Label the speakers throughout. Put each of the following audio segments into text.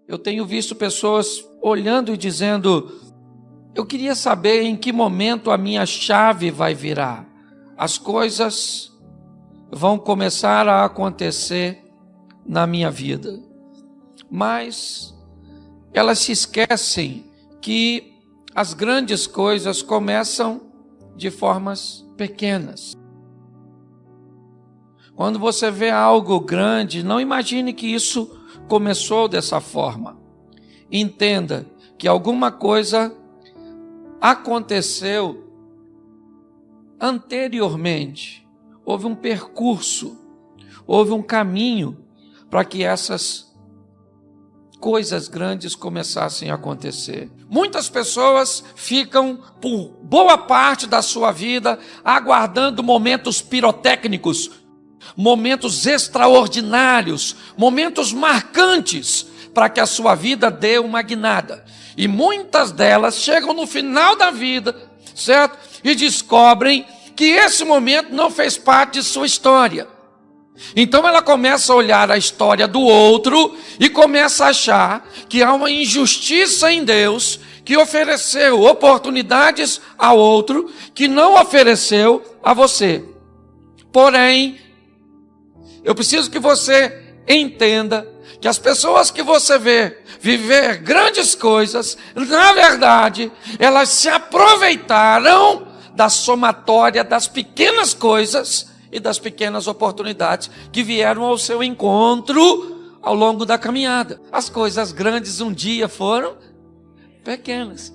Speaker 1: Eu tenho visto pessoas olhando e dizendo: eu queria saber em que momento a minha chave vai virar. As coisas vão começar a acontecer na minha vida. Mas elas se esquecem que as grandes coisas começam de formas pequenas. Quando você vê algo grande, não imagine que isso começou dessa forma. Entenda que alguma coisa aconteceu anteriormente. Houve um percurso, houve um caminho para que essas coisas grandes começassem a acontecer. Muitas pessoas ficam por boa parte da sua vida aguardando momentos pirotécnicos, momentos extraordinários, momentos marcantes para que a sua vida dê uma guinada. E muitas delas chegam no final da vida, certo? E descobrem que esse momento não fez parte de sua história. Então ela começa a olhar a história do outro e começa a achar que há uma injustiça em Deus, que ofereceu oportunidades ao outro que não ofereceu a você. Porém, eu preciso que você entenda que as pessoas que você vê viver grandes coisas, na verdade, elas se aproveitaram da somatória das pequenas coisas e das pequenas oportunidades que vieram ao seu encontro ao longo da caminhada. As coisas grandes um dia foram pequenas.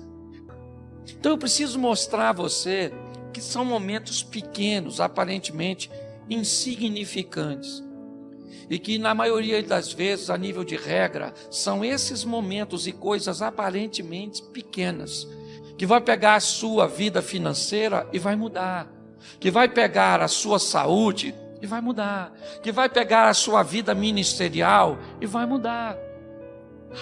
Speaker 1: Então eu preciso mostrar a você que são momentos pequenos, aparentemente insignificantes, e que na maioria das vezes, a nível de regra, são esses momentos e coisas aparentemente pequenas, que vai pegar a sua vida financeira e vai mudar, que vai pegar a sua saúde e vai mudar, que vai pegar a sua vida ministerial e vai mudar,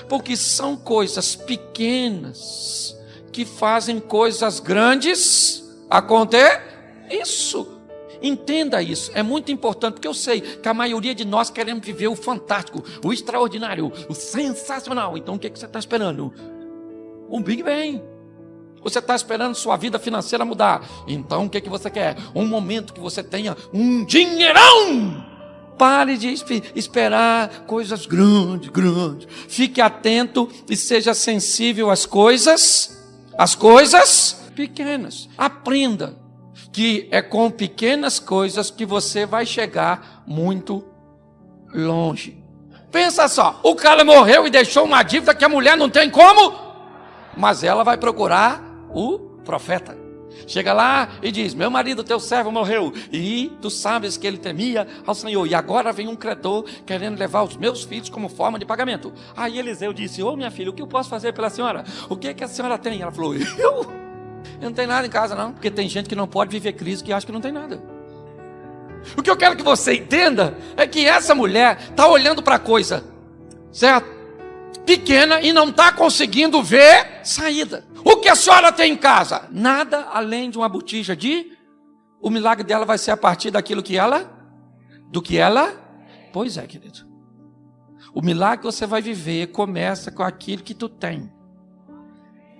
Speaker 1: porque são coisas pequenas que fazem coisas grandes acontecer. Isso. Entenda isso, é muito importante, porque eu sei que a maioria de nós queremos viver o fantástico, o extraordinário, o sensacional. Então o que você está esperando? Um Big Bang. Você está esperando sua vida financeira mudar. Então o que você quer? Um momento que você tenha um dinheirão. Pare de esperar coisas grandes. Fique atento e seja sensível às coisas pequenas. Aprenda que é com pequenas coisas que você vai chegar muito longe. Pensa só, o cara morreu e deixou uma dívida que a mulher não tem como, mas ela vai procurar o profeta. Chega lá e diz: meu marido, teu servo, morreu, e tu sabes que ele temia ao Senhor, e agora vem um credor querendo levar os meus filhos como forma de pagamento. Aí Eliseu disse: ô minha filha, o que eu posso fazer pela senhora? O que a senhora tem? Ela falou: eu não tenho nada em casa não, porque tem gente que não pode viver crise que acha que não tem nada. O que eu quero que você entenda é que essa mulher está olhando para a coisa, certo? Pequena, e não está conseguindo ver saída. O que a senhora tem em casa? Nada além de uma botija de... O milagre dela vai ser a partir daquilo que ela... Pois é, querido. O milagre que você vai viver começa com aquilo que tu tem.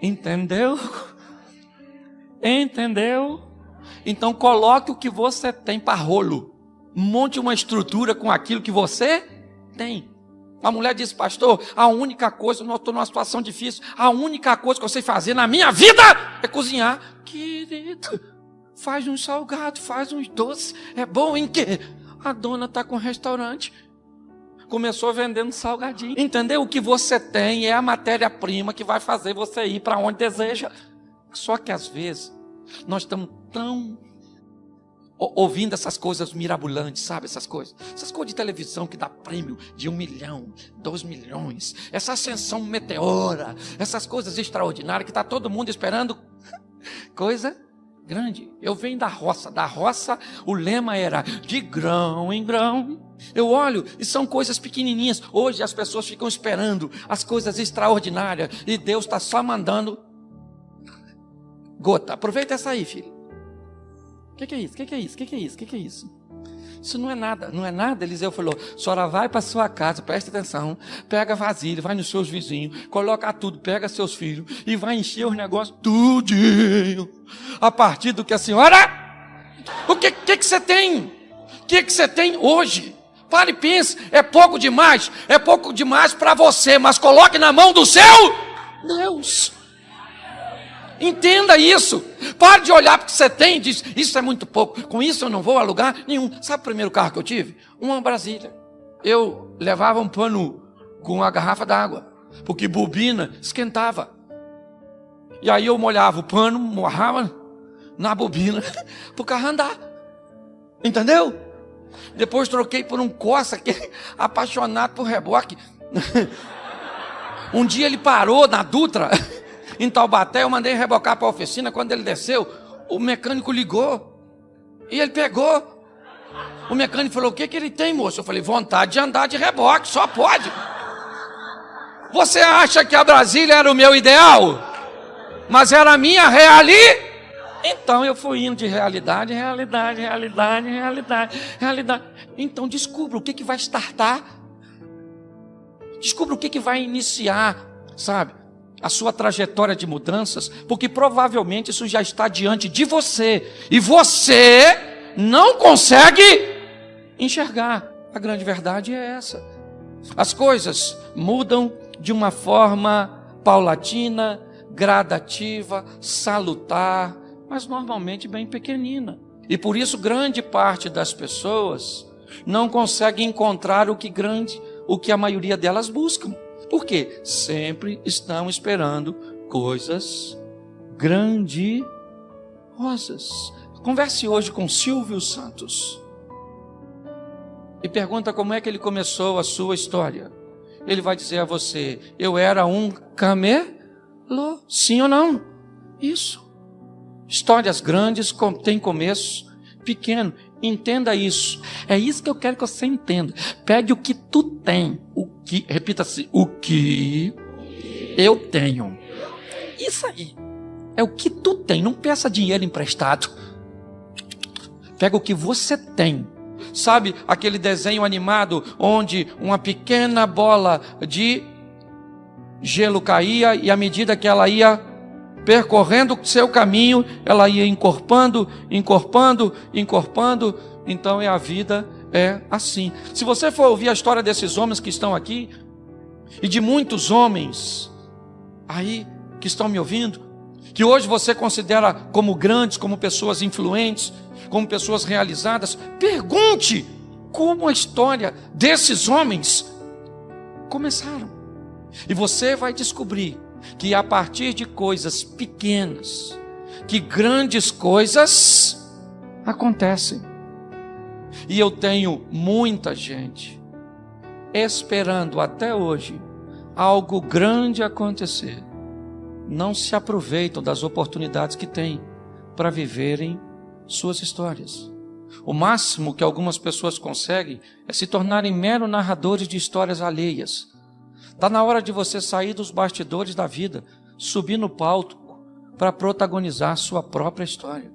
Speaker 1: Entendeu? Entendeu? Então coloque o que você tem para rolo. Monte uma estrutura com aquilo que você tem. A mulher disse: pastor, a única coisa, eu estou numa situação difícil, a única coisa que eu sei fazer na minha vida é cozinhar. Querido, faz uns salgados, faz uns doces. É bom em quê? A dona está com um restaurante, começou vendendo salgadinho. Entendeu? O que você tem é a matéria-prima que vai fazer você ir para onde deseja. Só que às vezes nós estamos tão ouvindo essas coisas mirabolantes, sabe? Essas coisas de televisão que dá prêmio de 1 milhão, 2 milhões, essa ascensão meteora, essas coisas extraordinárias que está todo mundo esperando. Coisa grande. Eu venho da roça o lema era de grão em grão. Eu olho e são coisas pequenininhas. Hoje as pessoas ficam esperando as coisas extraordinárias e Deus está só mandando gota. Aproveita essa aí, filho. O que é isso? O que é isso? isso não é nada, não é nada. Eliseu falou, a senhora vai para sua casa, presta atenção, pega vasilha, vai nos seus vizinhos, coloca tudo, pega seus filhos e vai encher os negócios tudinho. A partir do que a senhora... O que você tem? O que você tem hoje? Pare e pense, é pouco demais para você, mas coloque na mão do seu Deus. Entenda isso. Pare de olhar para o que você tem e diz, isso é muito pouco, com isso eu não vou a lugar nenhum. Sabe o primeiro carro que eu tive? Uma Brasília. Eu levava um pano com uma garrafa d'água, porque bobina esquentava. E aí eu molhava o pano, morrava na bobina, para o carro andar. Entendeu? Depois troquei por um Corsa, que é apaixonado por reboque. Um dia ele parou na Dutra, em Taubaté, eu mandei rebocar para a oficina. Quando ele desceu, o mecânico ligou e ele pegou. O mecânico falou, o que ele tem, moço? Eu falei, vontade de andar de reboque, só pode. Você acha que a Brasília era o meu ideal? Mas era a minha realidade. Então eu fui indo de realidade. Então descubra o que vai startar. Descubra o que vai iniciar, sabe, a sua trajetória de mudanças, porque provavelmente isso já está diante de você, e você não consegue enxergar. A grande verdade é essa. As coisas mudam de uma forma paulatina, gradativa, salutar, mas normalmente bem pequenina. E por isso grande parte das pessoas não consegue encontrar o que a maioria delas buscam. Por quê? Sempre estão esperando coisas grandiosas. Converse hoje com Silvio Santos e pergunta como é que ele começou a sua história. Ele vai dizer a você, eu era um camelo, sim ou não? Isso. Histórias grandes têm começo pequeno. Entenda isso. É isso que eu quero que você entenda. Pegue o que tu tem. Repita assim, o que eu tenho. Isso aí. É o que tu tem. Não peça dinheiro emprestado. Pega o que você tem. Sabe aquele desenho animado onde uma pequena bola de gelo caía e à medida que ela ia percorrendo o seu caminho, ela ia encorpando. Então a vida é assim. Se você for ouvir a história desses homens que estão aqui, e de muitos homens aí que estão me ouvindo, que hoje você considera como grandes, como pessoas influentes, como pessoas realizadas, pergunte como a história desses homens começaram. E você vai descobrir que a partir de coisas pequenas, que grandes coisas acontecem. E eu tenho muita gente esperando até hoje algo grande acontecer. Não se aproveitam das oportunidades que têm para viverem suas histórias. O máximo que algumas pessoas conseguem é se tornarem mero narradores de histórias alheias. Está na hora de você sair dos bastidores da vida, subir no palco para protagonizar sua própria história.